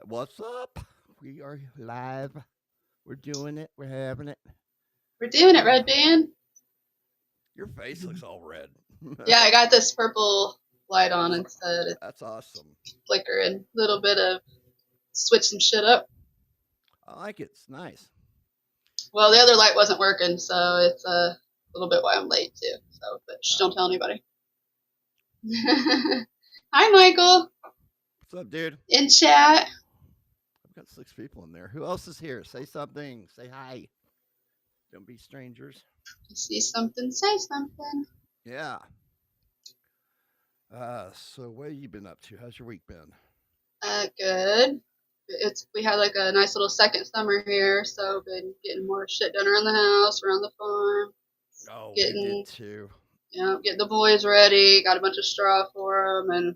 What's up? We are live. We're doing it. We're having it. We're doing it, Uh, Red Band. your face looks all red. Yeah, I got this purple light on instead. It's That's awesome. flickering. A little bit of switch some shit up. I like it. It's nice. Well, the other light wasn't working, so it's a little bit why I'm late too. So, but don't tell anybody. Hi, Michael. What's up, dude? In chat. I've got 6 people in there. Who else is here? Say something. Say hi. Don't be strangers. You see something, say something. Yeah. So what have you been up to? How's your week been? Good. We had like a nice little second summer here, so been getting more shit done around the house, around the farm, Oh, we did getting too. getting the boys ready. Got a bunch of straw for them, and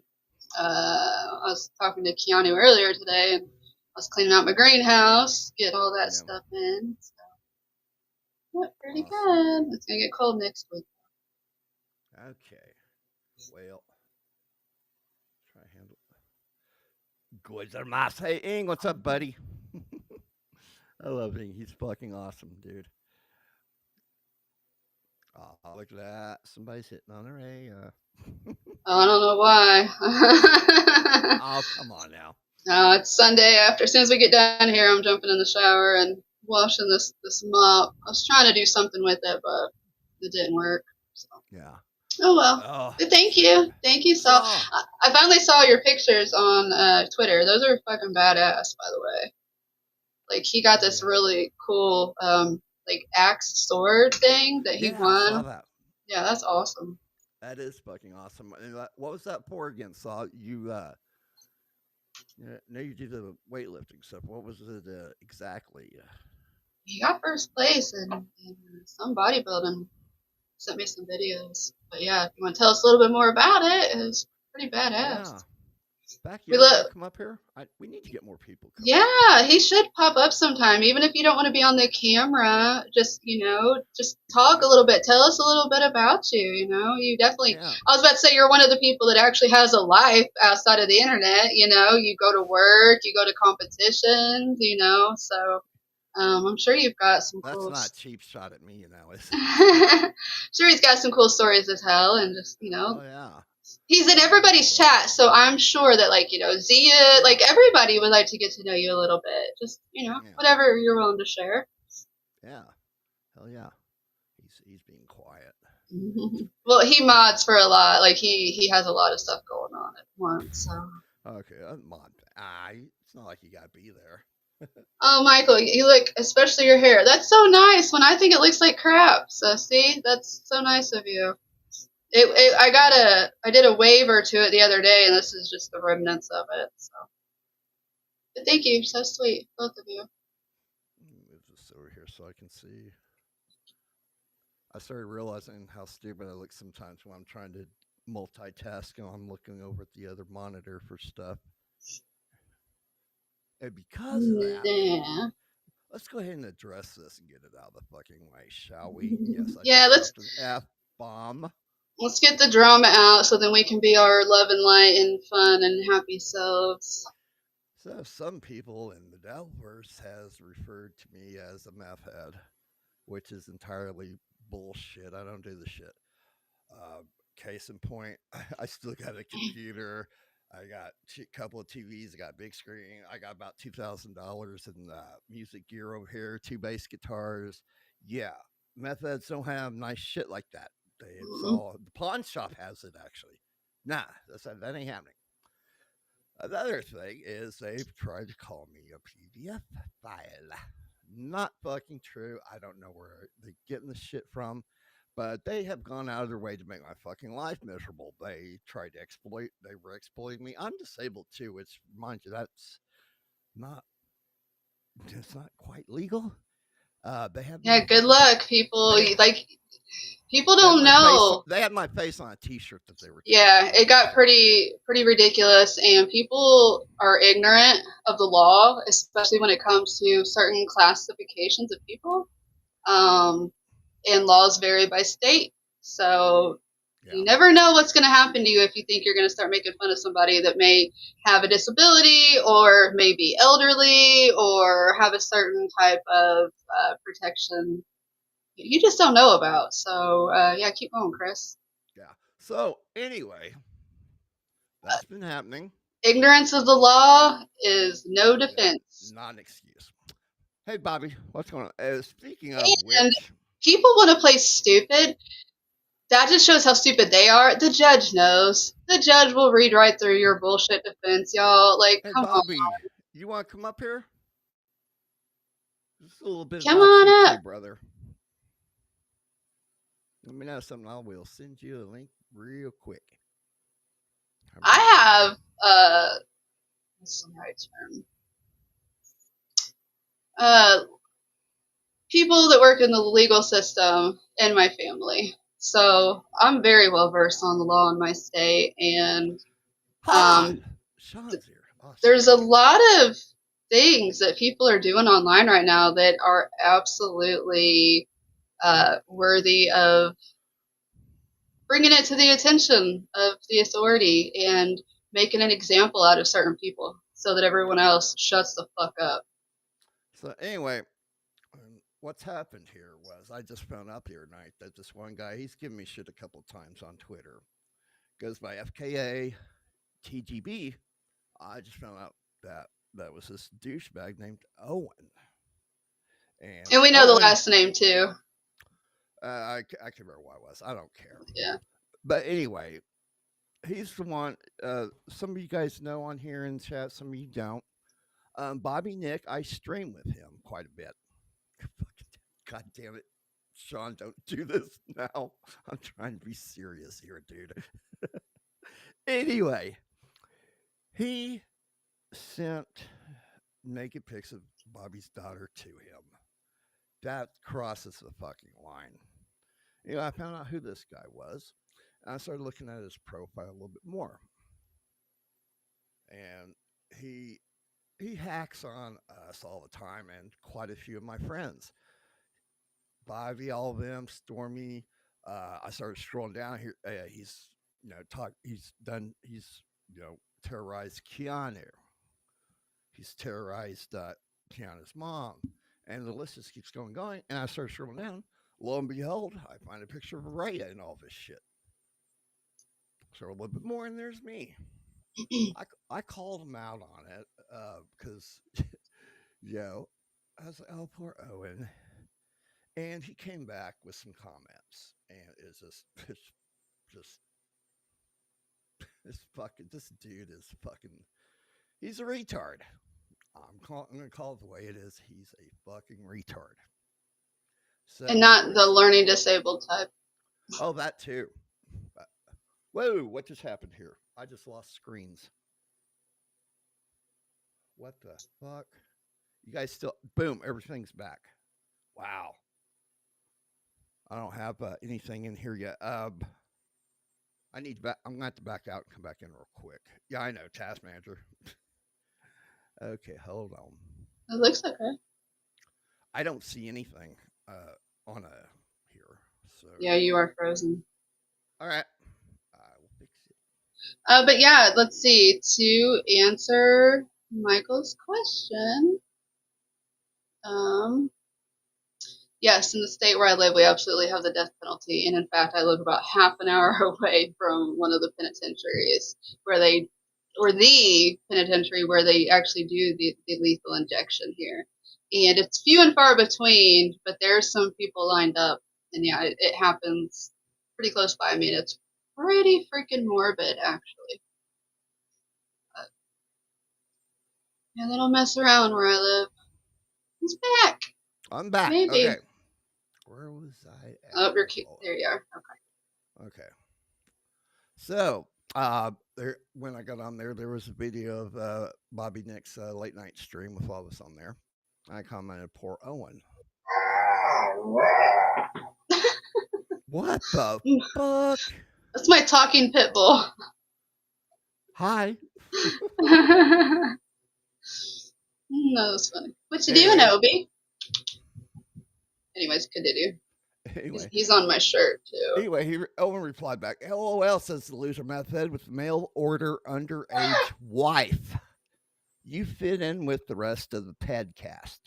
I was talking to Keanu earlier today, and I was cleaning out my greenhouse, getting all that Yeah. stuff in. So, yeah, pretty Awesome. good. It's gonna get cold next week. Okay. Well, try to handle. Goods are my. Hey, Ing, what's up, buddy? I love Ing. He's fucking awesome, dude. Oh, look at that. Somebody's hitting on ARAYA. Oh, I don't know why. Oh, come on now. No, it's Sunday after. As soon as we get done here, I'm jumping in the shower and washing this mop. I was trying to do something with it, but it didn't work. So. Yeah. Oh well. Oh, But thank you, Saul. saw. I finally saw your pictures on Twitter. Those are fucking badass, by the way. Like he got Oh this yeah. really cool like axe sword thing that he Yeah, I saw won. that. Yeah, that's awesome. That is fucking awesome. And what was that for again? Saw you. No, you do the weightlifting stuff. What was it exactly? He got first place in some bodybuilding. Sent me some videos. But yeah, if you want to tell us a little bit more about it, it's pretty Yeah. badass. Back, you We ever want to look. come up here? We need to get more people coming up here. Yeah, he should pop up sometime, even if you don't want to be on the camera. Just just talk a little Exactly. bit. Tell us a little bit about you. You definitely. Yeah. I was about to say you're one of the people that actually has a life outside of the internet. You go to work, you go to competitions. So I'm sure you've got some That's cool. not a cheap shot at me, is it? Sure, he's got some cool stories to tell, and just Oh yeah. he's in Yeah. everybody's Well. chat, so I'm sure that Zia, Yeah. everybody would like to get to know you a little bit. Just Yeah. whatever you're willing to share. Yeah. Hell yeah. He's being quiet. Well, he mods for a lot. Like he has a lot of stuff going on at once. So. Okay. Mod. It's not like you gotta be there. Oh, Michael, you look, especially your hair. That's so nice. When I think it looks like crap. So see, that's so nice of you. I did a waiver to it the other day, and this is just the remnants of it. So, but thank you, so sweet, both of you. Move this over here so I can see. I started realizing how stupid I look sometimes when I'm trying to multitask and I'm looking over at the other monitor for stuff. And because of that, Yeah. let's go ahead and address this and get it out of the fucking way, shall we? Yes, I Yeah, just let's dropped an F bomb. let's get the drama out so then we can be our love and light and fun and happy selves. So some people in the Delverse has referred to me as a meth head, which is entirely bullshit. I don't do the shit. Case in point, I still got a computer. I got a couple of TVs. I got a big screen. I got about $2,000 in music gear over here, 2 bass guitars. Yeah, meth heads don't have nice shit like that. It's all the pawn shop has it actually. Nah, that ain't happening. Another thing is they've tried to call me a PDF file. Not fucking true. I don't know where they're getting the shit from, but they have gone out of their way to make my fucking life miserable. They tried to exploit. They were exploiting me. I'm disabled too, which, mind you, that's not. It's not quite legal. They had Yeah, my good fucking. luck, people. They People they had don't my face. know. They had my face on a T-shirt that they were trying to Yeah, make it got use of. pretty ridiculous, and people are ignorant of the law, especially when it comes to certain classifications of people. Um, and laws vary by state. So Yeah. You never know what's going to happen to you if you think you're going to start making fun of somebody that may have a disability or may be elderly or have a certain type of protection you just don't know about. So, yeah, keep going, Chris. Yeah. So anyway, that's been happening. Ignorance of the law is no Yeah. defense. Not an excuse. Hey, Bobby, what's going on? Speaking of And which, people want to play stupid. That just shows how stupid they are. The judge knows. The judge will read right through your bullshit defense, y'all. Like, hey, come on. Bobby, you want to come up here? Just a little bit Come about you on too, up. brother. Let me know something. I will send you a link real quick. I have, what's the right term? People that work in the legal system in my family. So I'm very well versed on the law in my state, and Ha! Sean's here. Awesome. there's a lot of things that people are doing online right now that are absolutely worthy of bringing it to the attention of the authority and making an example out of certain people so that everyone else shuts the fuck up. So anyway, what's happened here was I just found out the other night that this one guy, he's given me shit a couple times on Twitter, goes by FKA TGB. I just found out that that was this douchebag named Owen. And we know the last name too. I can't remember what it was. I don't care. Yeah. But anyway, he's the one. Some of you guys know on here in chat. Some of you don't. Bobby Nick, I stream with him quite a bit. God damn it, Sean! Don't do this now. I'm trying to be serious here, dude. Anyway, he sent naked pics of Bobby's daughter to him. That crosses the fucking line. I found out who this guy was. And I started looking at his profile a little bit more. And he hacks on us all the time and quite a few of my friends. Bobby, all of them, Stormy. I started scrolling down here. He's terrorized Keanu. He's terrorized Keanu's mom. And the list just keeps going. And I started scrolling down. Lo and behold, I find a picture of ARAYA and all this shit. So a little bit more, and there's me. I called him out on it because, I was like, oh, poor Owen. And he came back with some comments. And it's this dude is fucking, he's a retard. I'm going to call it the way it is. He's a fucking retard. So, and not the learning disabled type. Oh, that too. Whoa, what just happened here? I just lost screens. What the fuck? You guys still, boom, everything's back. Wow. I don't have anything in here yet. I'm going to have to back out and come back in real quick. Yeah, I know, Task Manager. Okay, hold on. It looks okay. I don't see anything on here. So yeah, you are frozen. All right, I will fix it. But yeah, let's see. To answer Michael's question, yes, in the state where I live, we absolutely have the death penalty, and in fact, I live about half an hour away from one of the penitentiaries or the penitentiary where they actually do the lethal injection here. And it's few and far between, but there's some people lined up, and yeah, it happens pretty close by me, and it's pretty freaking morbid, actually. But, yeah, they don't mess around where I live. He's back. I'm back. Maybe. Okay. Where was I at? Oh, you're cute. There you are. Okay. Okay. So, when I got on there was a video of Bobby Nick's late night stream with all this on there. I commented, poor Owen. What the fuck? That's my talking pit bull. Hi. That was funny. What you doing, Obi? Anyways, continue. Anyway, He's on my shirt too. Owen replied back, LOL, says the loser meth head with mail order underage wife. You fit in with the rest of the podcast.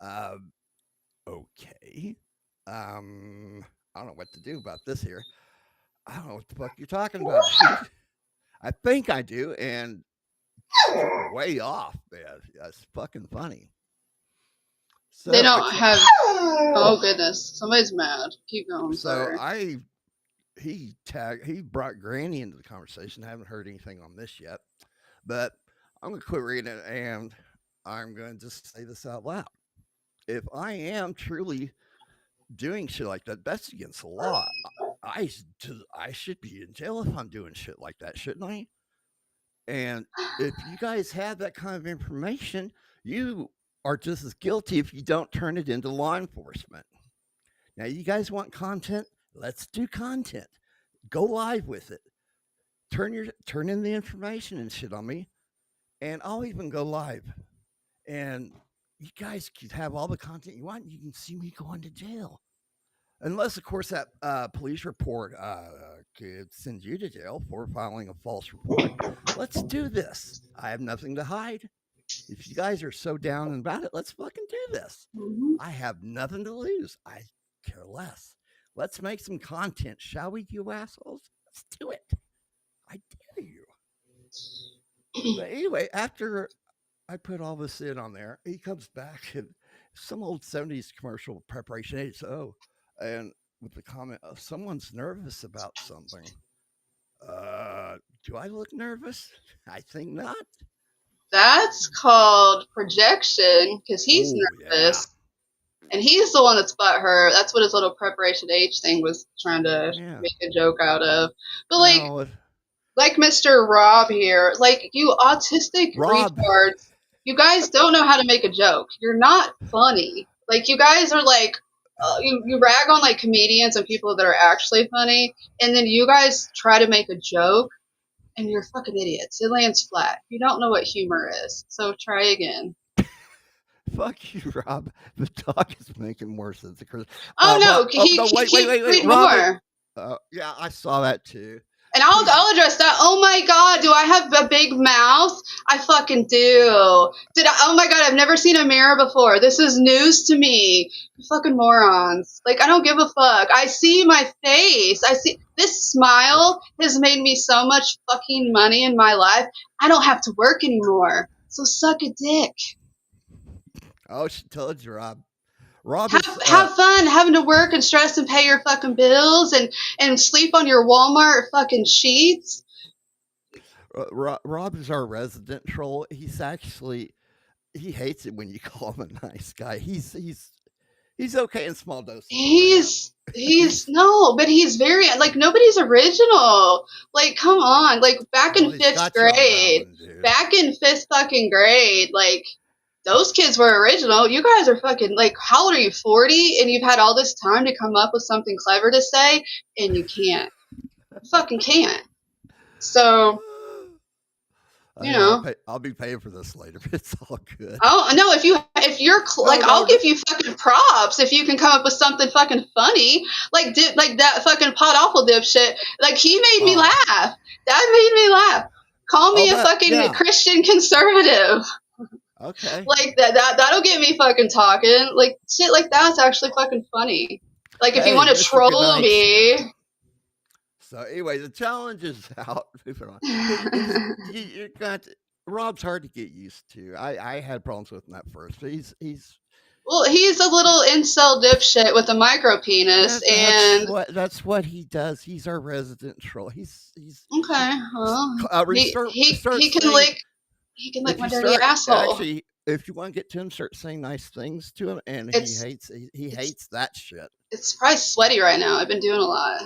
Um, okay. I don't know what to do about this here. I don't know what the fuck you're talking about, dude. I think I do, and you're way off, man. That's fucking funny. So They don't have. Oh goodness, somebody's mad. Keep going. So Sorry. he brought Granny into the conversation. I haven't heard anything on this yet, but I'm gonna quit reading it and I'm gonna just say this out loud. If I am truly doing shit like that, that's against the law. I should be in jail if I'm doing shit like that, shouldn't I? And if you guys have that kind of information, you are just as guilty if you don't turn it into law enforcement. Now, you guys want content? Let's do content. Go live with it. Turn in the information and shit on me, and I'll even go live. And you guys can have all the content you want. You can see me going to jail. Unless, of course, that police report could send you to jail for filing a false report. Let's do this. I have nothing to hide. If you guys are so down about it, let's fucking do this. Mm-hmm. I have nothing to lose. I care less. Let's make some content, shall we, you assholes? Let's do it. I dare you. But anyway, after I put all this in on there, he comes back and some old 70s commercial preparation HO. And with the comment, someone's nervous about something. Do I look nervous? I think not. That's called projection because he's nervous. Yeah. And he's the one that's butthurt. That's what his little preparation H thing was trying to make a joke out of. But like Mr. Rob here, like you autistic retards, you guys don't know how to make a joke. You're not funny. Like you guys are like, you rag on like comedians and people that are actually funny, and then you guys try to make a joke, and you're fucking idiots. It lands flat. You don't know what humor is, so try again. Fuck you, Rob. The talk is making more sense. Oh no! Wait, more. Yeah, I saw that too. And I'll address that. Oh my god, do I have a big mouth? I fucking do. Oh my god, I've never seen a mirror before. This is news to me. You fucking morons. Like, I don't give a fuck. I see my face. This smile has made me so much fucking money in my life. I don't have to work anymore. So suck a dick. Oh, she told you, Rob. Have fun having to work and stress and pay your fucking bills and sleep on your Walmart fucking sheets. Rob is our resident troll. He hates it when you call him a nice guy. He's okay in small doses. But he's very like nobody's original. Like, come on, like back in fifth grade, fucking grade, like. Those kids were original. You guys are fucking, like, how old are you, 40? And you've had all this time to come up with something clever to say, and you can't. You fucking can't. So, you know. I'll be paying for this later. It's all good. Oh, no, I'll give you fucking props if you can come up with something fucking funny. Like that fucking pot awful dipshit. Like, he made me laugh. That made me laugh. Call me a fucking Christian conservative. Okay. Like that'll get me fucking talking. Like shit like that's actually fucking funny. Like if you want to troll me. So anyway, the challenge is out. Rob's hard to get used to. I had problems with him at first, but he's well, he's a little incel dipshit with a micro penis, that's what he does. He's our resident troll. He's okay. Well, he can lick my dirty asshole. Actually, if you want to get to him, start saying nice things to him, and he hates that shit. It's probably sweaty right now. I've been doing a lot.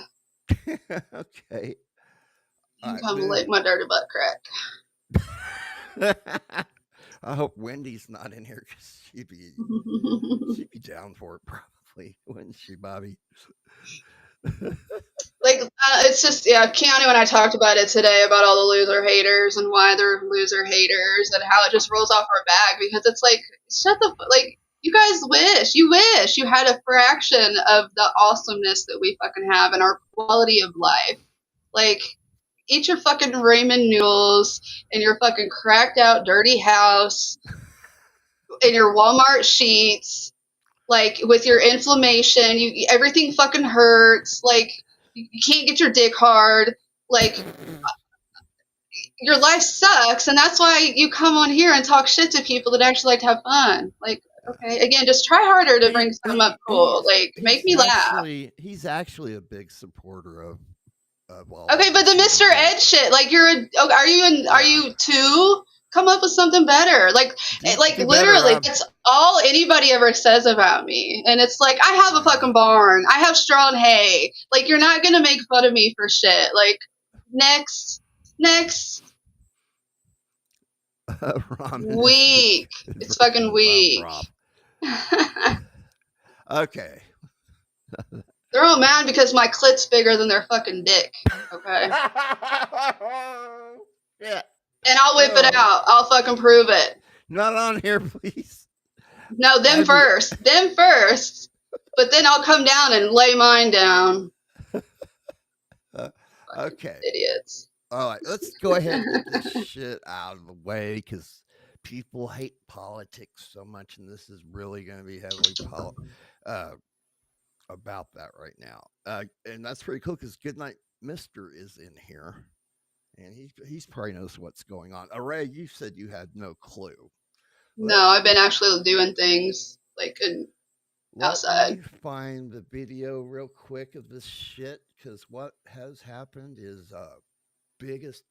Okay. You come lick my dirty butt crack. I hope Wendy's not in here because she'd be down for it probably, wouldn't she, Bobby? Like, it's just, Keanu and I talked about it today about all the loser haters and why they're loser haters and how it just rolls off our back because it's like, You guys you wish you had a fraction of the awesomeness that we fucking have and our quality of life. Like, eat your fucking ramen noodles in your fucking cracked out, dirty house, in your Walmart sheets, like with your inflammation, everything fucking hurts. Like, you can't get your dick hard. Like, your life sucks, and that's why you come on here and talk shit to people that actually like to have fun. Like, okay, again, just try harder to bring something up cool. Like, make me laugh. he's actually a big supporter of all Okay, of but the this. Mr. Ed shit, like, are you two? Come up with something better. Like, Do better. literally, that's all anybody ever says about me. And it's like, I have a fucking barn. I have straw and hay. Like, you're not gonna make fun of me for shit. Like, next. Weak. It's fucking weak. Okay. They're all mad because my clit's bigger than their fucking dick. Okay. Yeah. And I'll whip it out. I'll fucking prove it. Not on here, please. No, them first. But then I'll come down and lay mine down. Okay. Idiots. All right, let's go ahead and get this shit out of the way because people hate politics so much, and this is really going to be heavily about that right now. And that's pretty cool because Goodnight Mister is in here, and he's probably knows what's going on. ARAYA, you said you had no clue. No, I've been actually doing things like outside. Let me find the video real quick of this shit because what has happened is biggest.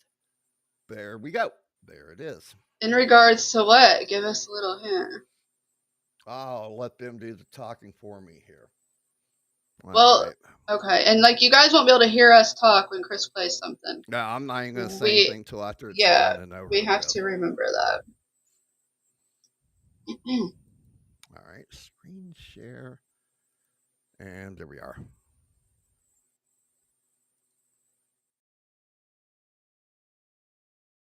There we go. There it is. In regards to what? Give us a little hint. I'll let them do the talking for me here. Well, right. Okay, and like you guys won't be able to hear us talk when Chris plays something. No, I'm not even going to say anything till after it's done and over. We have to remember that. All right, screen share, and there we are.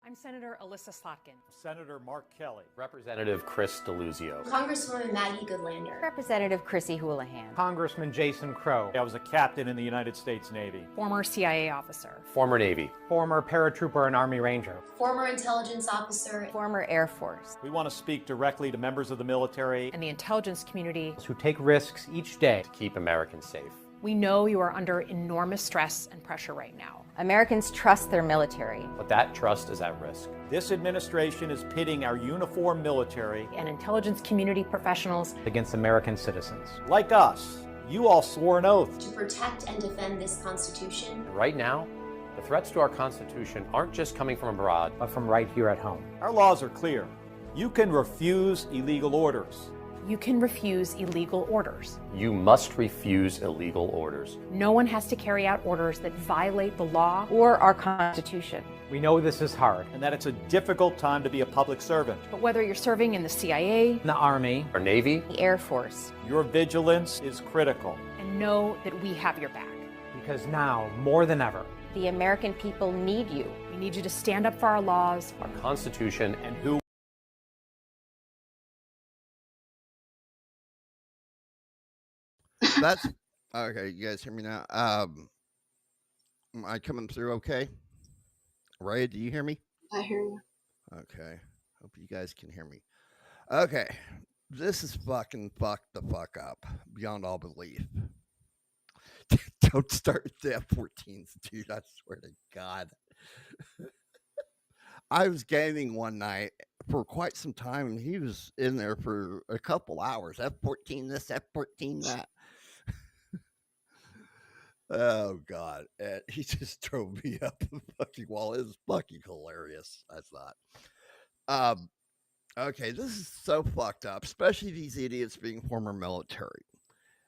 I'm Senator Alyssa Slotkin. Senator Mark Kelly. Representative Chris DeLuzio. Congresswoman Maggie Goodlander. Representative Chrissy Houlihan. Congressman Jason Crow. I was a captain in the United States Navy. Former CIA officer. Former Navy. Former paratrooper and Army Ranger. Former intelligence officer. Former Air Force. We want to speak directly to members of the military and the intelligence community who take risks each day to keep Americans safe. We know you are under enormous stress and pressure right now. Americans trust their military. But that trust is at risk. This administration is pitting our uniformed military and intelligence community professionals against American citizens. Like us, you all swore an oath to protect and defend this Constitution. And right now, the threats to our Constitution aren't just coming from abroad, but from right here at home. Our laws are clear. You can refuse illegal orders. You can refuse illegal orders. You must refuse illegal orders. No one has to carry out orders that violate the law or our Constitution. We know this is hard and that it's a difficult time to be a public servant. But whether you're serving in the CIA, the Army, or Navy, the Air Force, your vigilance is critical. And know that we have your back. Because now, more than ever, the American people need you. We need you to stand up for our laws, our Constitution, and who That's okay. You guys hear me now? Am I coming through okay? Ray, do you hear me? I hear you. Okay. Hope you guys can hear me. Okay. This is fucking fucked the fuck up beyond all belief. Don't start with the F-14s, dude. I swear to God. I was gaming one night for quite some time, and he was in there for a couple hours. F-14 this, F-14 that. Oh God! And he just drove me up the fucking wall. It was fucking hilarious. I thought. Okay, this is so fucked up, especially these idiots being former military.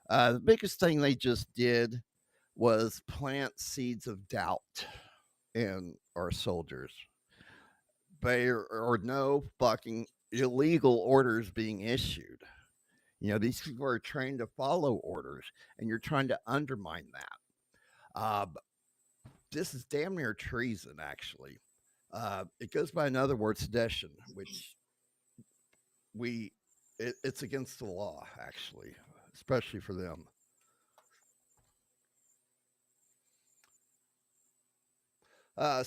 The biggest thing they just did was plant seeds of doubt in our soldiers. There are no fucking illegal orders being issued. You know, these people are trained to follow orders, and you're trying to undermine that. This is damn near treason, actually. It goes by another word, sedition, which we it's against the law, actually, especially for them.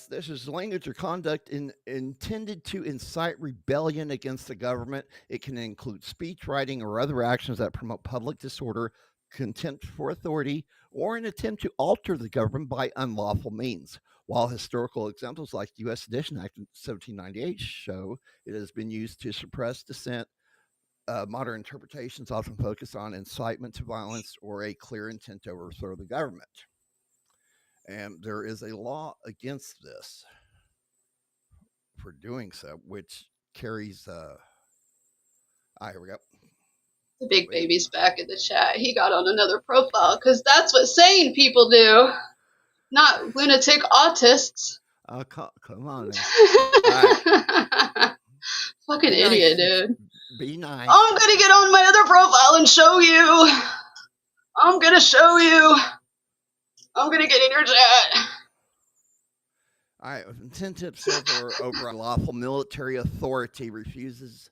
This is language or conduct intended to incite rebellion against the government. It can include speech, writing, or other actions that promote public disorder, contempt for authority, or an attempt to alter the government by unlawful means. While historical examples like the U.S. Sedition Act of 1798 show it has been used to suppress dissent, modern interpretations often focus on incitement to violence or a clear intent to overthrow the government. And there is a law against this for doing so, which carries. Here we go. The big baby's back in the chat. He got on another profile because that's what sane people do, not lunatic autists. Oh, come on. Fucking Be idiot, nice. dude. Be nice. I'm gonna get on my other profile and show you. I'm gonna show you. I'm gonna get in your chat. All right. Intent to over unlawful military authority refuses,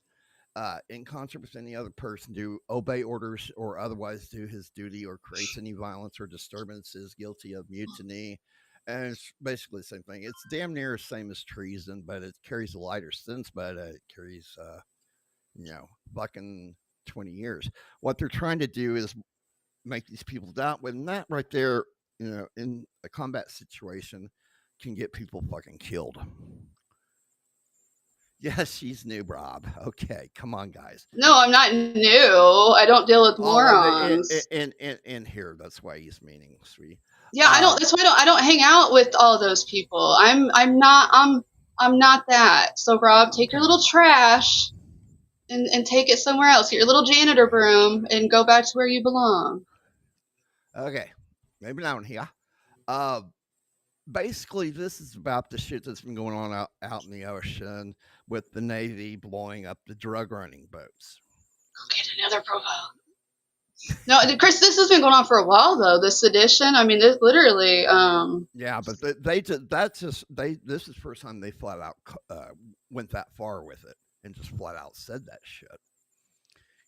in concert with any other person, to obey orders or otherwise do his duty or creates any violence or disturbance is guilty of mutiny. And it's basically the same thing. It's damn near the same as treason, but it carries a lighter sentence, but it carries, fucking 20 years. What they're trying to do is make these people doubt when that right there, in a combat situation can get people fucking killed. Yes, she's new, Rob. Okay, come on, guys. No, I'm not new. I don't deal with morons. In here, that's why he's meaning, sweetie. Yeah, I don't. That's why I don't hang out with all those people. I'm not that. So Rob, take your little trash and take it somewhere else. Get your little janitor broom and go back to where you belong. Okay, maybe down here. Basically, this is about the shit that's been going on out in the ocean with the Navy blowing up the drug running boats. Go get another profile. No, Chris, this has been going on for a while though. This sedition, I mean, this literally. Yeah, but this is the first time they flat out went that far with it and just flat out said that shit.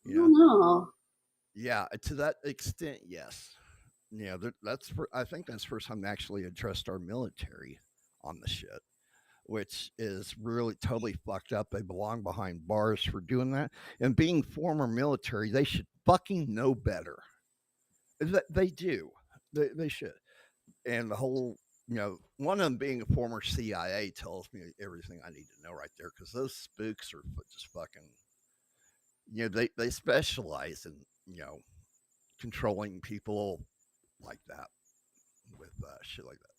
I don't know. Yeah, to that extent, yes. Yeah, I think that's the first time they actually addressed our military on the shit, which is really totally fucked up. They belong behind bars for doing that. And being former military, they should fucking know better. They do. They should. And the whole, one of them being a former CIA tells me everything I need to know right there, because those spooks are just fucking, they specialize in, controlling people like that with shit like that.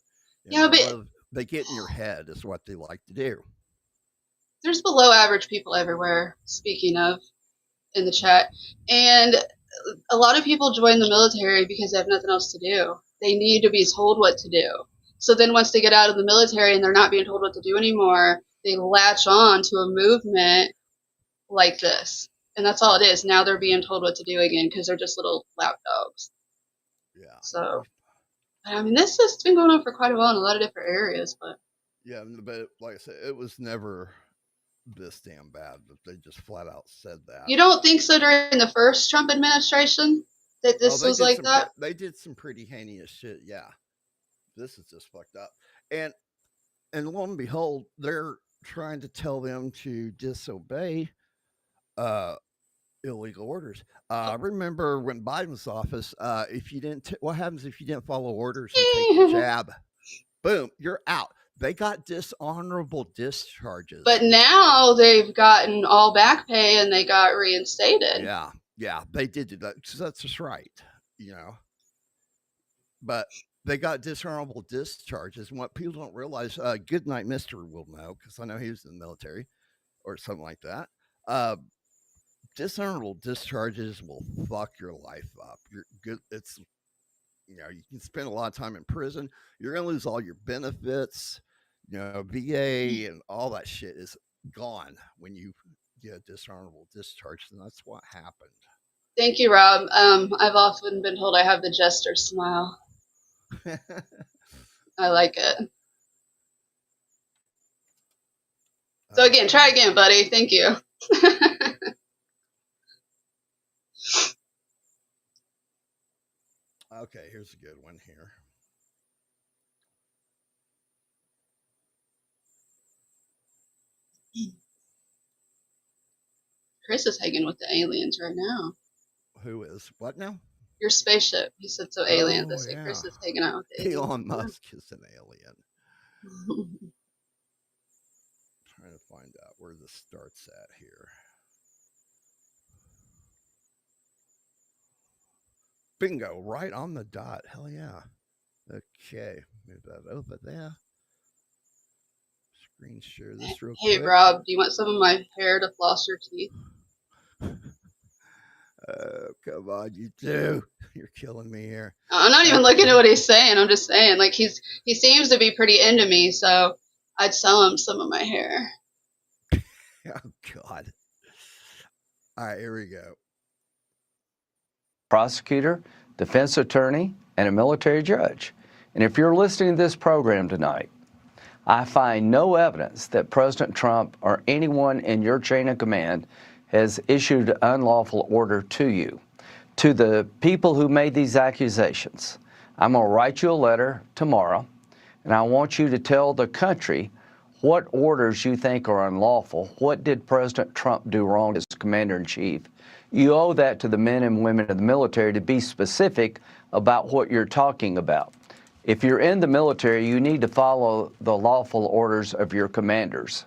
Yeah, but they get in your head is what they like to do. There's below average people everywhere, speaking of, in the chat. And a lot of people join the military because they have nothing else to do. They need to be told what to do. So then once they get out of the military and they're not being told what to do anymore, they latch on to a movement like this. And that's all it is. Now they're being told what to do again because they're just little lapdogs. Yeah. So, I mean, this has been going on for quite a while in a lot of different areas, but. Yeah, but like I said, it was never this damn bad, but they just flat out said that. You don't think so during the first Trump administration that this was like that? They did some pretty heinous shit, yeah. This is just fucked up. And lo and behold, they're trying to tell them to disobey illegal orders. Remember when Biden was office, if you didn't, what happens if you didn't follow orders and take the jab? Boom, you're out. They got dishonorable discharges. But now they've gotten all back pay and they got reinstated. Yeah, they did do that. That's just right, But they got dishonorable discharges. And what people don't realize, good night, Mister will know, because I know he was in the military or something like that. Dishonorable discharges will fuck your life up. You're good. It's, you can spend a lot of time in prison. You're going to lose all your benefits. VA and all that shit is gone when you get a dishonorable discharge, and that's what happened. Thank you, Rob. I've often been told I have the jester smile. I like it. So again, try again, buddy. Thank you. Okay, here's a good one here. Chris is hanging with the aliens right now. Who is what now? Your spaceship. He said so aliens. I Oh, say yeah. Chris is hanging out with the aliens. Elon Musk is an alien. Trying to find out where this starts at here. Bingo, right on the dot. Hell yeah. Okay, move that over there. Screen share this real Hey, quick. Rob, do you want some of my hair to floss your teeth? Oh, come on, you do. You're killing me here. I'm not even looking at what he's saying. I'm just saying, like, he seems to be pretty into me, so I'd sell him some of my hair. Oh, God. All right, here we go. Prosecutor, defense attorney, and a military judge. And if you're listening to this program tonight, I find no evidence that President Trump or anyone in your chain of command has issued an unlawful order to you. To the people who made these accusations, I'm going to write you a letter tomorrow, and I want you to tell the country what orders you think are unlawful. What did President Trump do wrong as commander-in-chief? You owe that to the men and women of the military to be specific about what you're talking about. If you're in the military, you need to follow the lawful orders of your commanders.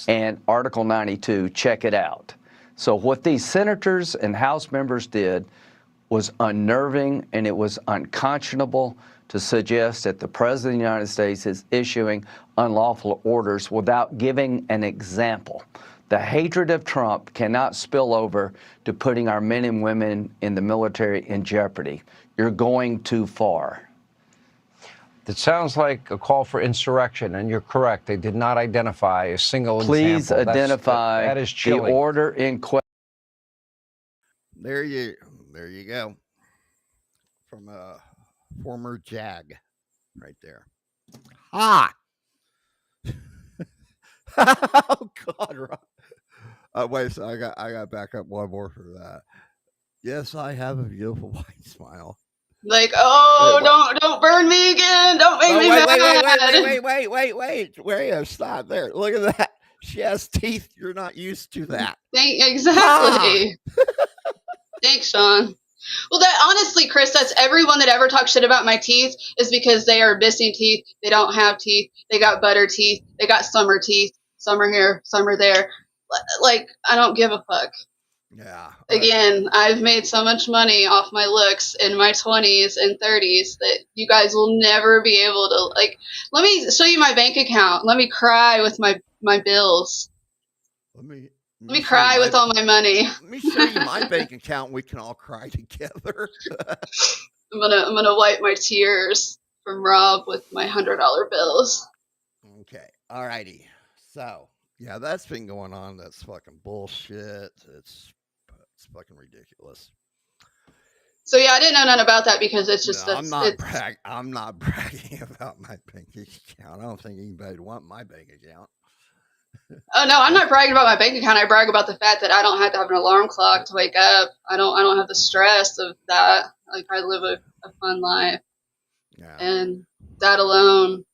And Article 92, check it out. So what these senators and House members did was unnerving, and it was unconscionable to suggest that the President of the United States is issuing unlawful orders without giving an example. The hatred of Trump cannot spill over to putting our men and women in the military in jeopardy. You're going too far. It sounds like a call for insurrection, and you're correct. They did not identify a single Please example. identify that is the chilling. order in question. There you go. From a former JAG right there. Ah! Oh, God, Rob. Wait, so I got back up one more for that. Yes, I have a beautiful white smile. Like, oh, don't burn me again. Don't make me mad. Wait, stop there. Look at that. She has teeth. You're not used to that. Exactly. Thanks, Sean. Well, that honestly, Chris, that's everyone that ever talks shit about my teeth is because they are missing teeth. They don't have teeth. They got butter teeth. They got summer teeth. Some are here, some are there. Like, I don't give a fuck. Yeah. Again, I've made so much money off my looks in my 20s and 30s that you guys will never be able to, like, let me show you my bank account. Let me cry with my bills. Let me cry with all my money. Let me show you my bank account. We can all cry together. I'm gonna wipe my tears from Rob with my $100 bills. Okay. All righty. So, yeah, that's been going on. That's fucking bullshit. It's fucking ridiculous. So yeah, I didn't know nothing about that because it's just I'm not bragging about my bank account. I don't think anybody would want my bank account. Oh no, I'm not bragging about my bank account. I brag about the fact that I don't have to have an alarm clock to wake up. I don't have the stress of that. Like, I live a fun life. Yeah. And that alone.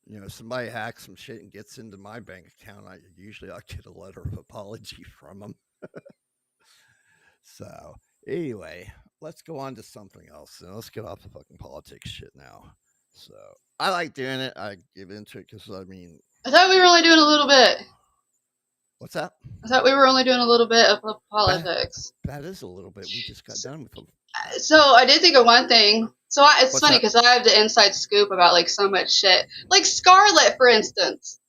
You know, somebody hacks some shit and gets into my bank account. I get a letter of apology from them. So anyway, let's go on to something else, and let's get off the fucking politics shit now. So I like doing it. I give into it because I thought we were only doing a little bit. What's that? I thought we were only doing a little bit of politics. That is a little bit. We just got done with them. So I did think of one thing. So it's funny because I have the inside scoop about like so much shit. Like Scarlett, for instance.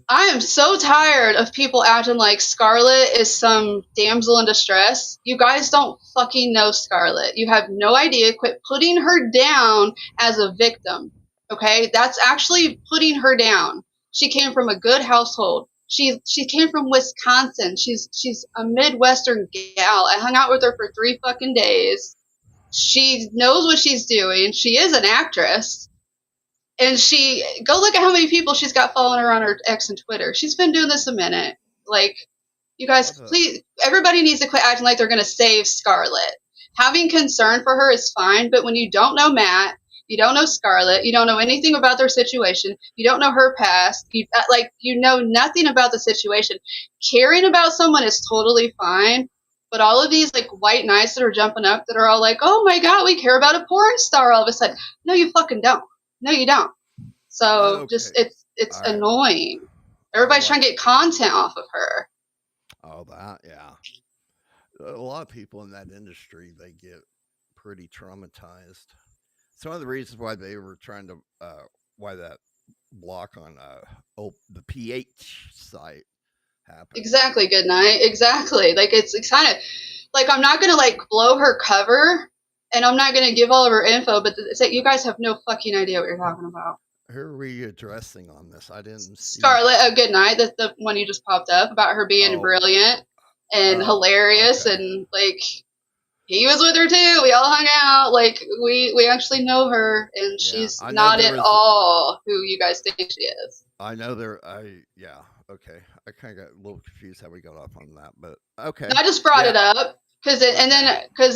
I am so tired of people acting like Scarlett is some damsel in distress. You guys don't fucking know Scarlett. You have no idea. Quit putting her down as a victim. Okay? That's actually putting her down. She came from a good household. She came from Wisconsin. She's a Midwestern gal. I hung out with her for 3 fucking days. She knows what she's doing. She is an actress. And go look at how many people she's got following her on her X and Twitter. She's been doing this a minute. Like, you guys, please, everybody needs to quit acting like they're going to save Scarlett. having concern for her is fine, but when you don't know Matt, you don't know Scarlett, you don't know anything about their situation, you don't know her past, you know nothing about the situation. Caring about someone is totally fine, but all of these like white knights that are jumping up that are all like, oh my god, we care about a porn star all of a sudden. No, you fucking don't. No, you don't. So Okay. just it's All right. annoying. Everybody's trying to get content off of her. Oh, that, yeah. A lot of people in that industry, they get pretty traumatized. It's one of the reasons why they were trying to, why that block on the PH site happened. Exactly, good night. Exactly. Like it's kind of like I'm not gonna like blow her cover, and I'm not gonna give all of her info, but it's like you guys have no fucking idea what you're talking about. Who are we addressing on this? I didn't see. Scarlett, good night. That's the one you just popped up about her being brilliant and hilarious, and like he was with her too. We all hung out. Like we actually know her, and she's not at all who you guys think she is. I know okay. I kind of got a little confused how we got off on that, but okay. I just brought it up because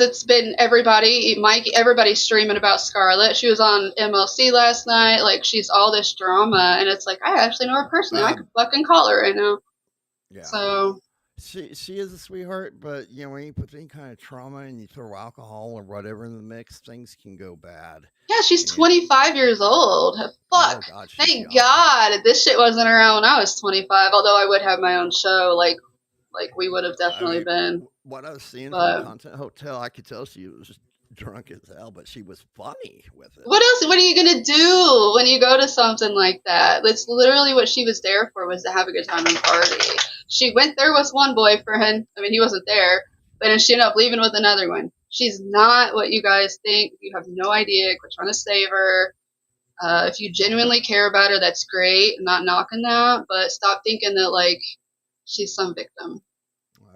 it's been everybody's streaming about Scarlett. She was on MLC last night. Like she's all this drama, and it's like I actually know her personally. I could fucking call her right now. Yeah. So she is a sweetheart, but you know when you put any kind of trauma and you throw alcohol or whatever in the mix, things can go bad. Yeah, she's 25 years old. Fuck. Oh, God, thank God this shit wasn't around when I was 25. Although I would have my own show, like we would have definitely been. What I was seeing from the Content Hotel, I could tell she was just drunk as hell, but she was funny with it. What else? What are you gonna do when you go to something like that? That's literally what she was there for, was to have a good time and party. She went there with one boyfriend. I mean, he wasn't there, but then she ended up leaving with another one. She's not what you guys think. You have no idea. We're trying to save her. If you genuinely care about her, that's great. I'm not knocking that, but stop thinking that like she's some victim.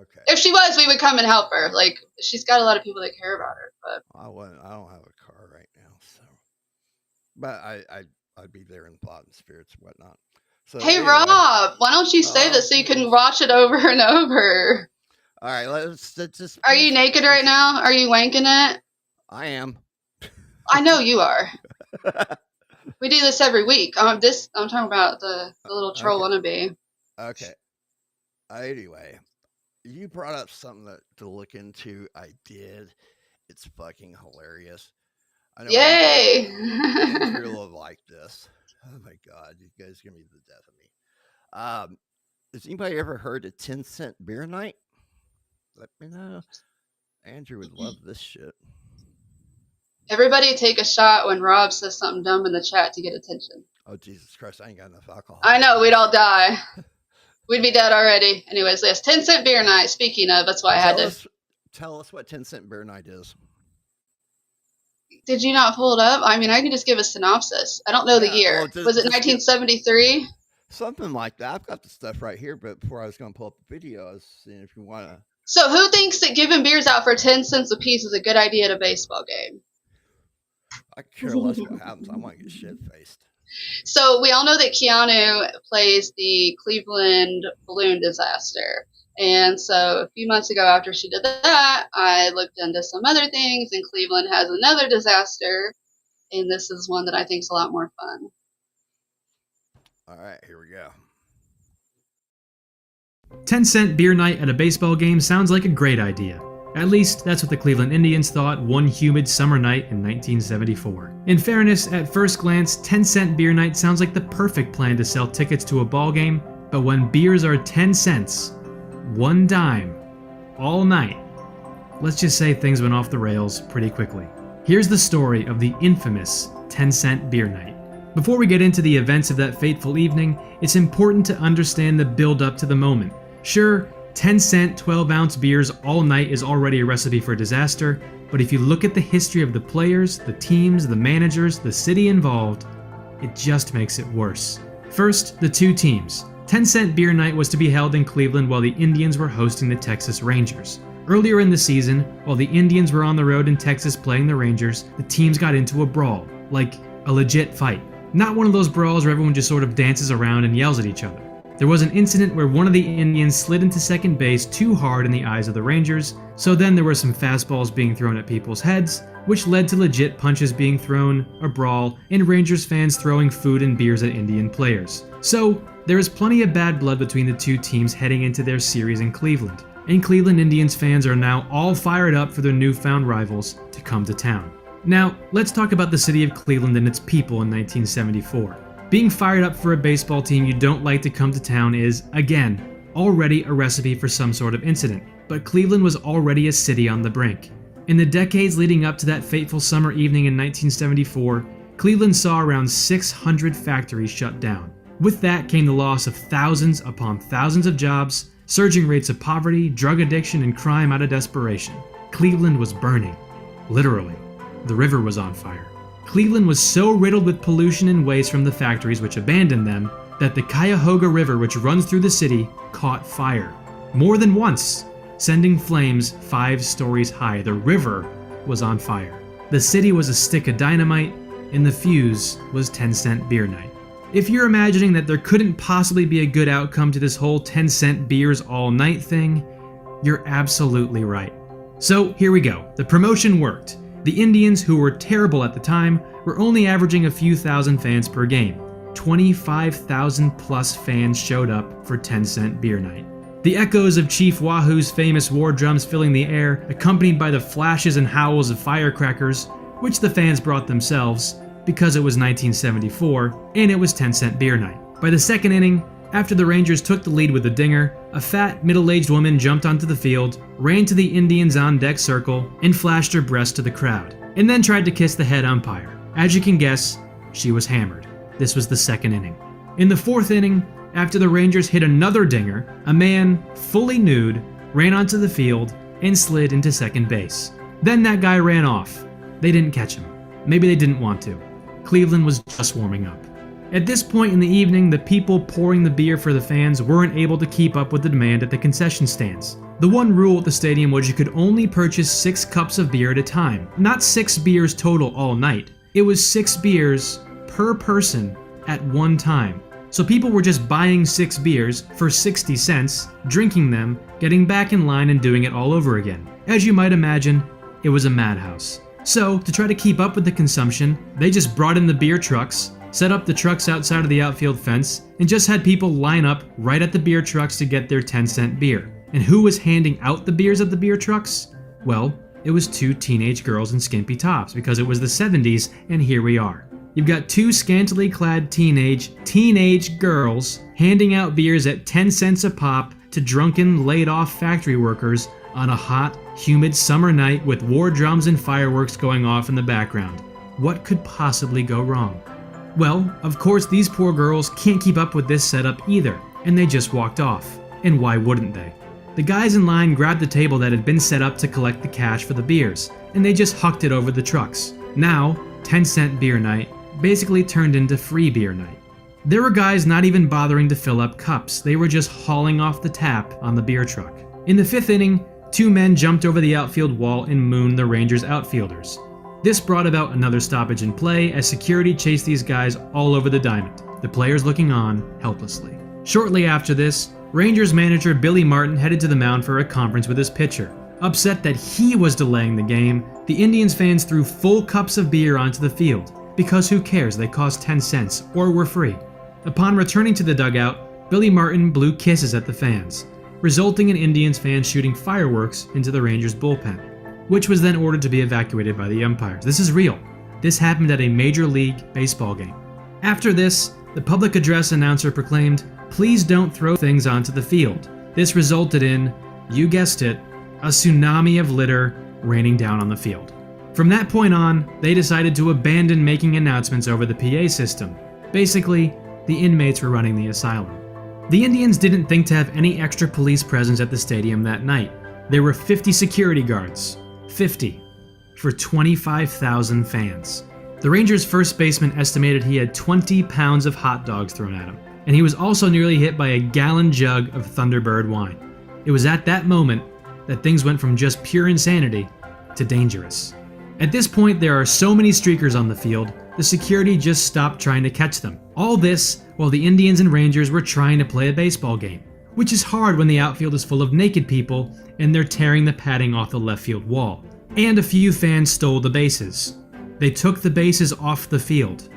Okay. If she was, we would come and help her. Like she's got a lot of people that care about her. But I don't have a car right now, so. But I'd be there in thought and spirits and whatnot. So hey anyway, Rob, why don't you save it so you can watch it over and over? All right, let's just. Are you naked right now? Are you wanking it? I am. I know you are. We do this every week. I'm talking about the little troll wannabe. Okay. Anyway, you brought up something to look into. I did. It's fucking hilarious. I know. Yay! Andrew will like this. Oh my God, you guys are gonna be the death of me. Has anybody ever heard of 10-cent beer night? Let me know. Andrew would love this shit. Everybody take a shot when Rob says something dumb in the chat to get attention. Oh, Jesus Christ, I ain't got enough alcohol. I know, we'd all die. We'd be dead already. Anyways, yes, 10-cent beer night. Speaking of, that's why I had to. Tell us what 10-cent beer night is. Did you not pull it up? I mean, I can just give a synopsis. I don't know the year. Well, was it 1973? Something like that. I've got the stuff right here, but before I was going to pull up the video, I was seeing if you want to. So who thinks that giving beers out for 10 cents a piece is a good idea at a baseball game? I care less what happens. I want to get shit-faced. So we all know that Keanu plays the Cleveland balloon disaster. And so a few months ago after she did that, I looked into some other things, and Cleveland has another disaster, and this is one that I think is a lot more fun. All right, here we go. 10-cent beer night at a baseball game sounds like a great idea. At least, that's what the Cleveland Indians thought one humid summer night in 1974. In fairness, at first glance, 10-cent beer night sounds like the perfect plan to sell tickets to a ball game, but when beers are 10 cents, 1 dime, all night, let's just say things went off the rails pretty quickly. Here's the story of the infamous 10-cent beer night. Before we get into the events of that fateful evening, it's important to understand the build-up to the moment. Sure, 10-cent 12-ounce beers all night is already a recipe for disaster, but if you look at the history of the players, the teams, the managers, the city involved, it just makes it worse. First, the two teams. 10-cent beer night was to be held in Cleveland while the Indians were hosting the Texas Rangers. Earlier in the season, while the Indians were on the road in Texas playing the Rangers, the teams got into a brawl, like a legit fight. Not one of those brawls where everyone just sort of dances around and yells at each other. There was an incident where one of the Indians slid into second base too hard in the eyes of the Rangers, so then there were some fastballs being thrown at people's heads, which led to legit punches being thrown, a brawl, and Rangers fans throwing food and beers at Indian players. So, there is plenty of bad blood between the two teams heading into their series in Cleveland, and Cleveland Indians fans are now all fired up for their newfound rivals to come to town. Now, let's talk about the city of Cleveland and its people in 1974. Being fired up for a baseball team you don't like to come to town is, again, already a recipe for some sort of incident, but Cleveland was already a city on the brink. In the decades leading up to that fateful summer evening in 1974, Cleveland saw around 600 factories shut down. With that came the loss of thousands upon thousands of jobs, surging rates of poverty, drug addiction, and crime out of desperation. Cleveland was burning. Literally. The river was on fire. Cleveland was so riddled with pollution and waste from the factories which abandoned them that the Cuyahoga River, which runs through the city, caught fire. More than once, sending flames 5 stories high. The river was on fire. The city was a stick of dynamite, and the fuse was 10-cent beer night. If you're imagining that there couldn't possibly be a good outcome to this whole 10-cent beers all night thing, you're absolutely right. So here we go. The promotion worked. The Indians, who were terrible at the time, were only averaging a few thousand fans per game. 25,000 plus fans showed up for 10-cent beer night. The echoes of Chief Wahoo's famous war drums filling the air, accompanied by the flashes and howls of firecrackers, which the fans brought themselves, because it was 1974, and it was 10-cent beer night. By the second inning, after the Rangers took the lead with a dinger, a fat, middle-aged woman jumped onto the field, ran to the Indians' on-deck circle, and flashed her breast to the crowd, and then tried to kiss the head umpire. As you can guess, she was hammered. This was the second inning. In the fourth inning, after the Rangers hit another dinger, a man, fully nude, ran onto the field and slid into second base. Then that guy ran off. They didn't catch him. Maybe they didn't want to. Cleveland was just warming up. At this point in the evening, the people pouring the beer for the fans weren't able to keep up with the demand at the concession stands. The one rule at the stadium was you could only purchase 6 cups of beer at a time. Not 6 beers total all night. It was 6 beers per person at one time. So people were just buying 6 beers for 60 cents, drinking them, getting back in line and doing it all over again. As you might imagine, it was a madhouse. So, to try to keep up with the consumption, they just brought in the beer trucks, set up the trucks outside of the outfield fence, and just had people line up right at the beer trucks to get their 10-cent beer. And who was handing out the beers at the beer trucks? Well, it was 2 teenage girls in skimpy tops, because it was the 70s, and here we are. You've got 2 scantily clad teenage girls handing out beers at 10 cents a pop to drunken, laid-off factory workers on a hot, humid summer night with war drums and fireworks going off in the background. What could possibly go wrong? Well, of course these poor girls can't keep up with this setup either, and they just walked off. And why wouldn't they? The guys in line grabbed the table that had been set up to collect the cash for the beers, and they just hucked it over the trucks. Now, 10-cent beer night basically turned into free beer night. There were guys not even bothering to fill up cups, they were just hauling off the tap on the beer truck. In the 5th inning, 2 men jumped over the outfield wall and mooned the Rangers outfielders. This brought about another stoppage in play as security chased these guys all over the diamond, the players looking on helplessly. Shortly after this, Rangers manager Billy Martin headed to the mound for a conference with his pitcher. Upset that he was delaying the game, the Indians fans threw full cups of beer onto the field, because who cares, they cost 10 cents or were free. Upon returning to the dugout, Billy Martin blew kisses at the fans, resulting in Indians fans shooting fireworks into the Rangers bullpen, which was then ordered to be evacuated by the umpires. This is real. This happened at a Major League Baseball game. After this, the public address announcer proclaimed, "Please don't throw things onto the field." This resulted in, you guessed it, a tsunami of litter raining down on the field. From that point on, they decided to abandon making announcements over the PA system. Basically, the inmates were running the asylum. The Indians didn't think to have any extra police presence at the stadium that night. There were 50 security guards. 50. For 25,000 fans. The Rangers' first baseman estimated he had 20 pounds of hot dogs thrown at him, and he was also nearly hit by a gallon jug of Thunderbird wine. It was at that moment that things went from just pure insanity to dangerous. At this point, there are so many streakers on the field, the security just stopped trying to catch them. All this while the Indians and Rangers were trying to play a baseball game, which is hard when the outfield is full of naked people and they're tearing the padding off the left field wall. And a few fans stole the bases. They took the bases off the field.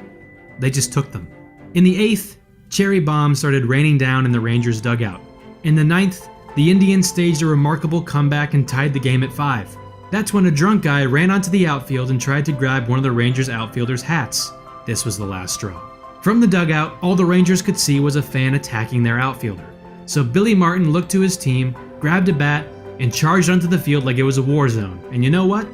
They just took them. In the 8th, cherry bombs started raining down in the Rangers' dugout. In the 9th, the Indians staged a remarkable comeback and tied the game at 5. That's when a drunk guy ran onto the outfield and tried to grab one of the Rangers' outfielders' hats. This was the last straw. From the dugout, all the Rangers could see was a fan attacking their outfielder. So Billy Martin looked to his team, grabbed a bat, and charged onto the field like it was a war zone. And you know what?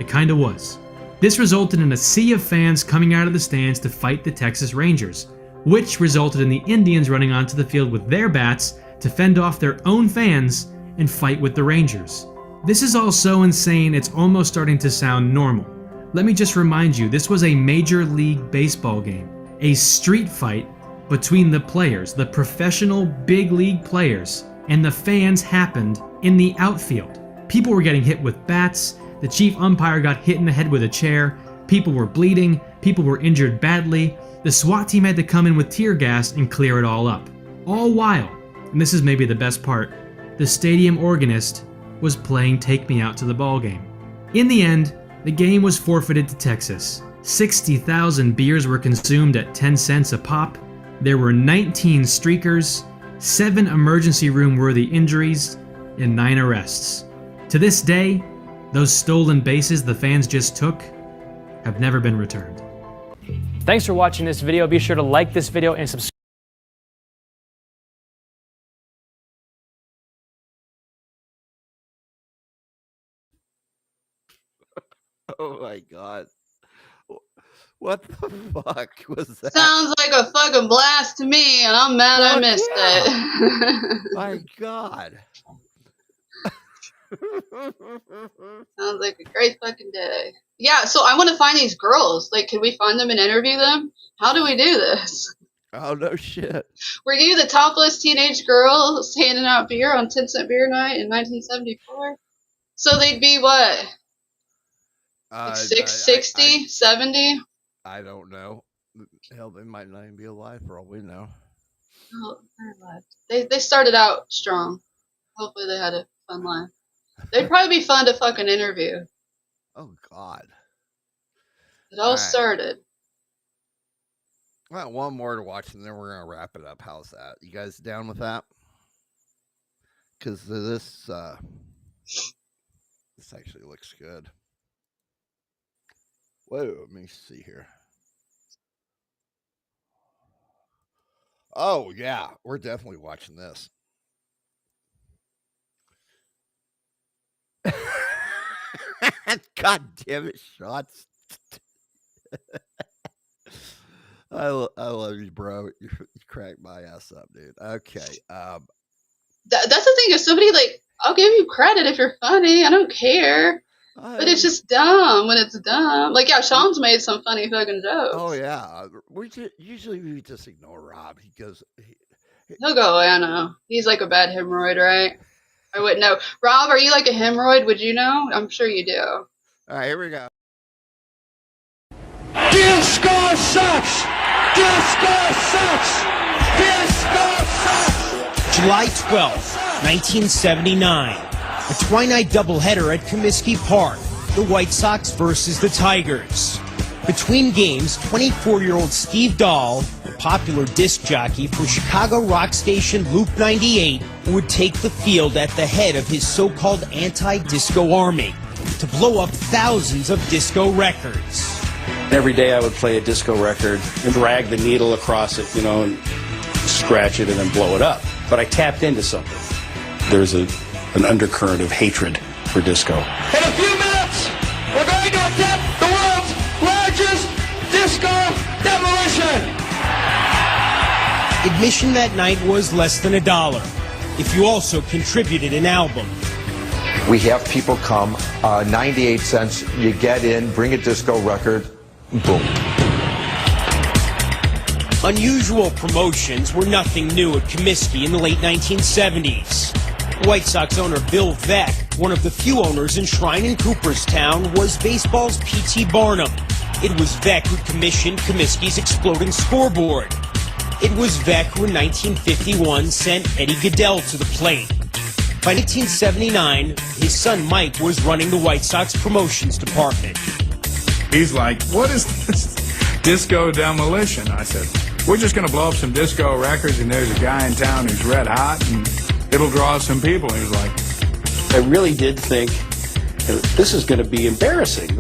It kinda was. This resulted in a sea of fans coming out of the stands to fight the Texas Rangers, which resulted in the Indians running onto the field with their bats to fend off their own fans and fight with the Rangers. This is all so insane it's almost starting to sound normal. Let me just remind you, this was a Major League Baseball game, a street fight between the players, the professional big league players, and the fans happened in the outfield. People were getting hit with bats, the chief umpire got hit in the head with a chair, people were bleeding, people were injured badly, the SWAT team had to come in with tear gas and clear it all up. All while, and this is maybe the best part, the stadium organist was playing Take Me Out to the Ball Game. In the end, the game was forfeited to Texas. 60,000 beers were consumed at 10 cents a pop. There were 19 streakers, 7 emergency room worthy injuries, and 9 arrests. To this day, those stolen bases the fans just took have never been returned. Thanks for watching this video. Be sure to like this video and subscribe. Oh my god. What the fuck was that? Sounds like a fucking blast to me, and I'm mad I missed it. My god. Sounds like a great fucking day. Yeah, so I want to find these girls. Like, can we find them and interview them? How do we do this? Oh, no shit. Were you the topless teenage girls handing out beer on 10 cent beer night in 1974? So they'd be what? Like 60, 70? I don't know. Hell, they might not even be alive for all we know. Oh, they're alive. They started out strong. Hopefully they had a fun life. They'd probably be fun to fucking interview. Oh, God. It all started. Well, one more to watch, and then we're going to wrap it up. How's that? You guys down with that? Because this actually looks good. Whoa, let me see here. Oh, yeah. We're definitely watching this. God damn it, Shots. I love you, bro. You cracked my ass up, dude. Okay. That's the thing. If somebody, like, I'll give you credit if you're funny. I don't care. But it's just dumb when it's dumb. Like, yeah, Sean's made some funny fucking jokes. Oh, yeah. Usually we just ignore Rob. He goes... He'll go away, I know. He's like a bad hemorrhoid, right? I wouldn't know. Rob, are you like a hemorrhoid? Would you know? I'm sure you do. All right, here we go. Disco sucks! Disco sucks! Disco sucks! July 12th, 1979. A twilight doubleheader at Comiskey Park. The White Sox versus the Tigers. Between games, 24-year-old Steve Dahl, the popular disc jockey for Chicago rock station Loop 98, would take the field at the head of his so-called anti-disco army to blow up thousands of disco records. Every day I would play a disco record and drag the needle across it, you know, and scratch it and then blow it up. But I tapped into something. There's an undercurrent of hatred for disco. In a few minutes, we're going to attempt the world's largest disco demolition. Admission that night was less than $1 if you also contributed an album. We have people come, 98 cents, you get in, bring a disco record, boom. Unusual promotions were nothing new at Comiskey in the late 1970s. White Sox owner Bill Veeck, one of the few owners enshrined in Cooperstown, was baseball's P.T. Barnum. It was Veeck who commissioned Comiskey's exploding scoreboard, It was Veck who in 1951 sent Eddie Goodell to the plate. By 1979, his son Mike was running the White Sox promotions department. He's like, what is this disco demolition? I said, we're just going to blow up some disco records, and there's a guy in town who's red hot, and it'll draw some people. He was like, I really did think this is going to be embarrassing.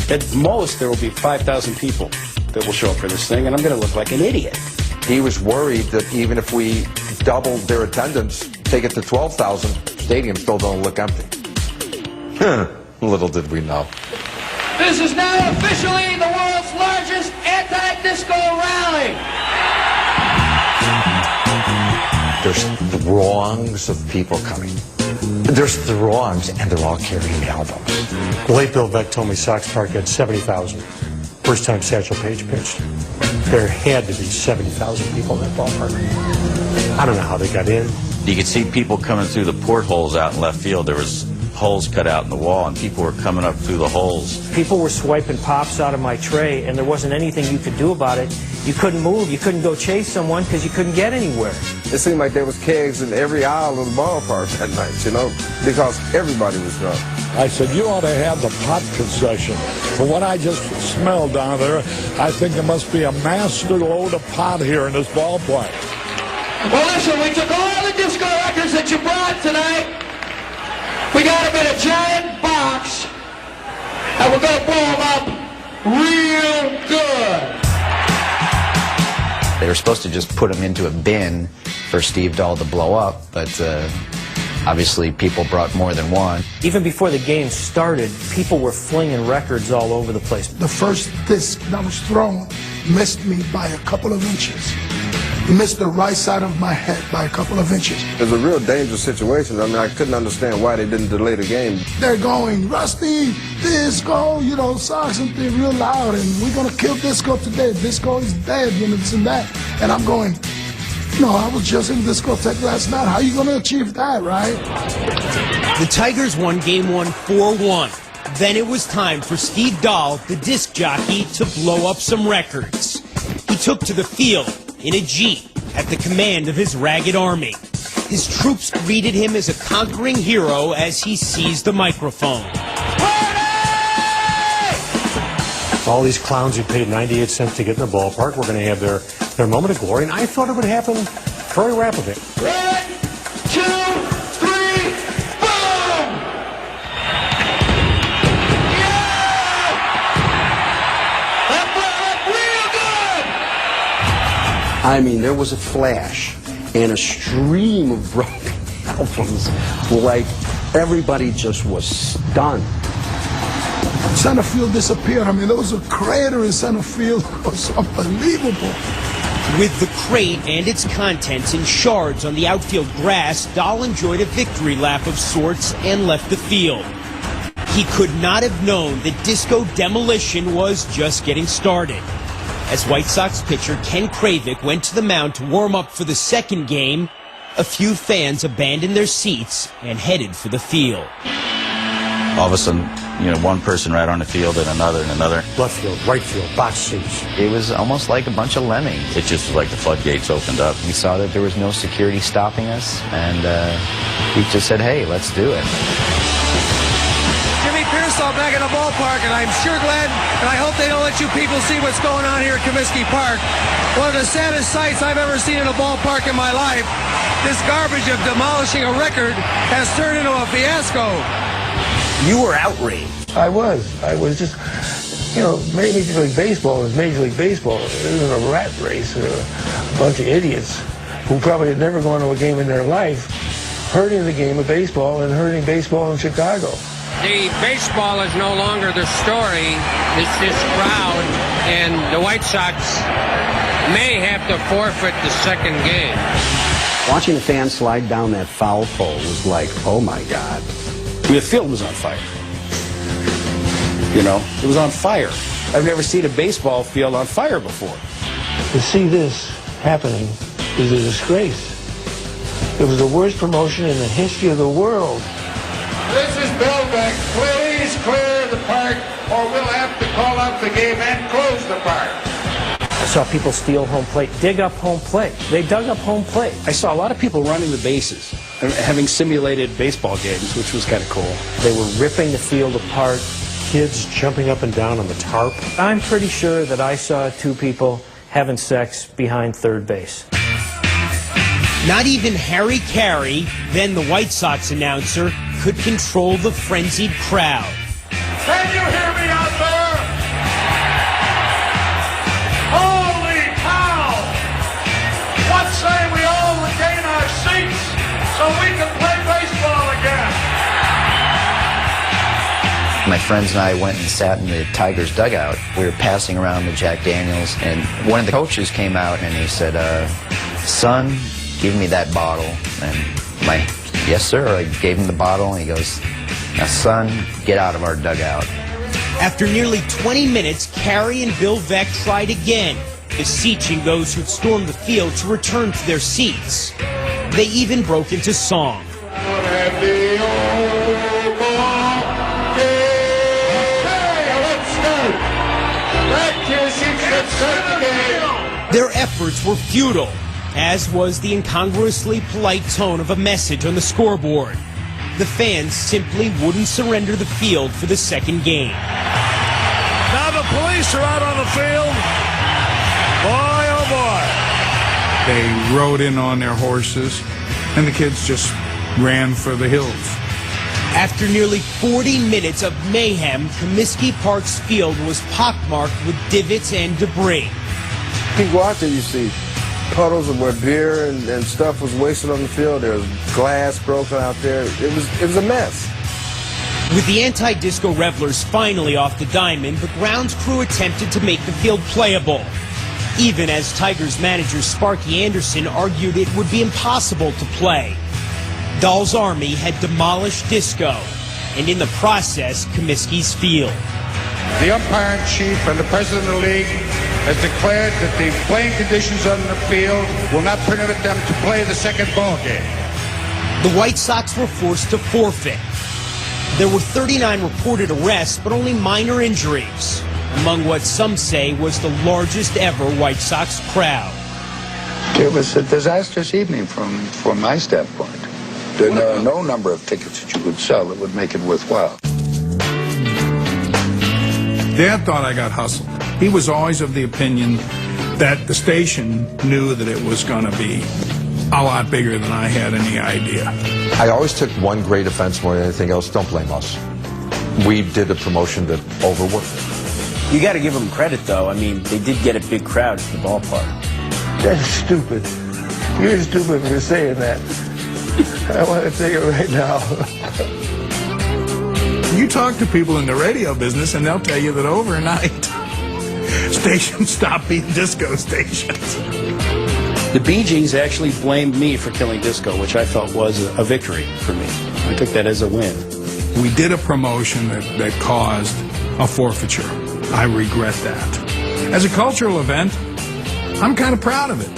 At most, there will be 5,000 people that will show up for this thing, and I'm going to look like an idiot. He was worried that even if we doubled their attendance, take it to 12,000, stadium still don't look empty. Little did we know. This is now officially the world's largest anti-disco rally. There's throngs of people coming. There's throngs, and they're all carrying albums. The late Bill Veck told me Sox Park had 70,000. First time Satchel Paige pitched. There had to be 70,000 people in that ballpark. I don't know how they got in. You could see people coming through the portholes out in left field. There was holes cut out in the wall, and people were coming up through the holes. People were swiping pops out of my tray, and there wasn't anything you could do about it. You couldn't move. You couldn't go chase someone because you couldn't get anywhere. It seemed like there was kegs in every aisle of the ballpark that night, you know, because everybody was drunk. I said, you ought to have the pot concession. For what I just smelled down there, I think there must be a master load of pot here in this ballpark. Well, listen, we took all the disco records that you brought tonight. We got them in a giant box, and we're going to blow them up real good. They were supposed to just put them into a bin for Steve Dahl to blow up, but obviously people brought more than one. Even before the game started, people were flinging records all over the place. The first disc that was thrown missed me by a couple of inches. It missed the right side of my head by a couple of inches. It was a real dangerous situation. I mean, I couldn't understand why they didn't delay the game. They're going, Rusty, disco, you know, Sox, something real loud, and we're going to kill disco today. Disco is dead, you know, this and that. And I'm going, no, I was just in discotheque last night. How are you going to achieve that, right? The Tigers won Game 1 4-1. Then it was time for Steve Dahl, the disc jockey, to blow up some records. He took to the field in a Jeep at the command of his ragged army. His troops greeted him as a conquering hero as he seized the microphone. All these clowns who paid 98 cents to get in the ballpark were going to have their moment of glory, and I thought it would happen very rapidly. 1, 2, 3, boom! Yeah! That blew up real good! I mean, there was a flash and a stream of broken albums. Like, everybody just was stunned. Center field disappeared. I mean, there was a crater in center field. It was unbelievable. With the crate and its contents in shards on the outfield grass, Dahl enjoyed a victory lap of sorts and left the field. He could not have known that disco demolition was just getting started. As White Sox pitcher Ken Kravick went to the mound to warm up for the second game, a few fans abandoned their seats and headed for the field. All of a sudden, you know, one person right on the field and another and another. Left field, right field, box seats. It was almost like a bunch of lemmings. It just was like the floodgates opened up. We saw that there was no security stopping us, and we just said, hey, let's do it. Jimmy Pearsall back in the ballpark, and I'm sure glad, and I hope they don't let you people see what's going on here at Comiskey Park. One of the saddest sights I've ever seen in a ballpark in my life. This garbage of demolishing a record has turned into a fiasco. You were outraged. I was just, you know, Major League Baseball is Major League Baseball. It isn't a rat race or a bunch of idiots who probably had never gone to a game in their life, hurting the game of baseball and hurting baseball in Chicago. The baseball is no longer the story. It's this crowd, and the White Sox may have to forfeit the second game. Watching the fans slide down that foul pole was like, oh my God. The field was on fire. You know, it was on fire. I've never seen a baseball field on fire before. To see this happening is a disgrace. It was the worst promotion in the history of the world. This is Bill Veck. Please clear the park, or we'll have to call out the game and close the park. saw people steal home plate, dig up home plate. They dug up home plate. I saw a lot of people running the bases, having simulated baseball games, which was kind of cool. They were ripping the field apart. Kids jumping up and down on the tarp. I'm pretty sure that I saw 2 people having sex behind third base. Not even Harry Carey, then the White Sox announcer, could control the frenzied crowd. Can you hear me out there? Holy cow! What say we all regain our seats so we can play baseball again? My friends and I went and sat in the Tigers dugout. We were passing around the Jack Daniels, and one of the coaches came out and he said, son, give me that bottle. And yes, sir. I gave him the bottle, and he goes, now, son, get out of our dugout. After nearly 20 minutes, Carey and Bill Veeck tried again, beseeching those who'd stormed the field to return to their seats. They even broke into song. Their efforts were futile, as was the incongruously polite tone of a message on the scoreboard. The fans simply wouldn't surrender the field for the second game. Now the police are out on the field. Boy, oh boy. They rode in on their horses, and the kids just ran for the hills. After nearly 40 minutes of mayhem, Comiskey Park's field was pockmarked with divots and debris. You go out there, you see puddles of where beer and stuff was wasted on the field. There was glass broken out there. It was a mess. With the anti-disco revelers finally off the diamond, the grounds crew attempted to make the field playable, even as Tigers manager Sparky Anderson argued it would be impossible to play. Dahl's Army had demolished disco, and in the process, Comiskey's field. The umpire-in-chief and the president of the league has declared that the playing conditions on the field will not permit them to play the second ball game. The White Sox were forced to forfeit. There were 39 reported arrests, but only minor injuries, among what some say was the largest ever White Sox crowd. It was a disastrous evening from my standpoint. There are no number of tickets that you could sell that would make it worthwhile. Dad thought I got hustled. He was always of the opinion that the station knew that it was going to be a lot bigger than I had any idea. I always took one great offense more than anything else. Don't blame us. We did a promotion that overworked. You got to give them credit, though. I mean, they did get a big crowd to the ballpark. That's stupid. You're stupid for saying that. I want to tell you right now. You talk to people in the radio business, and they'll tell you that overnight, stations stopped being disco stations. The Bee Gees actually blamed me for killing disco, which I felt was a victory for me. I took that as a win. We did a promotion that caused a forfeiture. I regret that. As a cultural event, I'm kind of proud of it.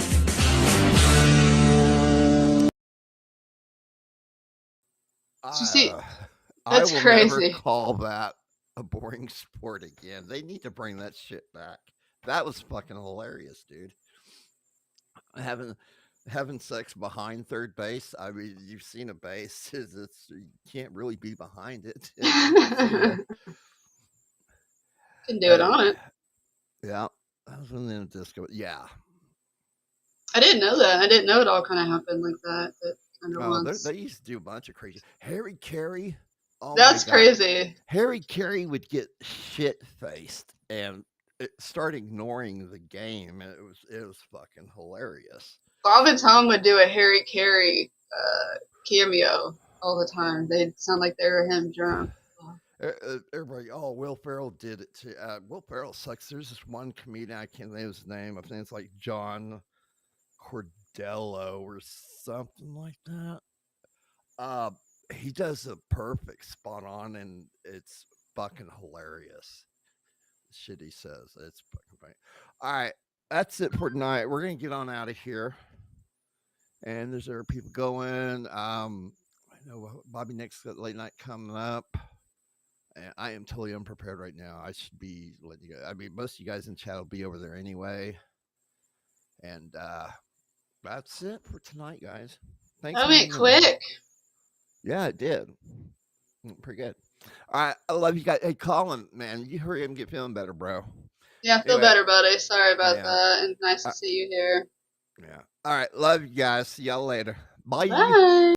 You see, that's I will crazy. never call that a boring sport again. They need to bring that shit back. That was fucking hilarious, dude. Having sex behind third base. I mean, you've seen a base. You can't really be behind it. Can do it on it. Yeah, that was when the disco. Yeah, I didn't know that. I didn't know it all kind of happened like that. Kind of once. They used to do a bunch of crazy. Harry Carey. Oh That's crazy. Harry Carey would get shit faced and start ignoring the game. And it was fucking hilarious. Bob and Tom would do a Harry Carey cameo all the time. They'd sound like they were him drunk. Everybody, Will Ferrell did it too. Will Ferrell sucks. There's this one comedian, I can't name his name. I think it's like John Cordello or something like that. He does a perfect spot on, and it's fucking hilarious. The shit he says, it's fucking funny. All right, that's it for tonight. We're gonna get on out of here. And there's other people going. I know Bobby Nick's got late night coming up. And I am totally unprepared right now. I should be letting you guys. I mean, most of you guys in chat will be over there anyway. And that's it for tonight, guys. Thanks. That for went hanging on. quick. Yeah, it did. Pretty good. All right, I love you guys. Hey, Colin, man, you hurry up and get feeling better, bro. Yeah, I feel Anyway, better, buddy. Sorry about yeah. that. And nice to see you here. Yeah. All right, love you guys. See y'all later. Bye. Bye.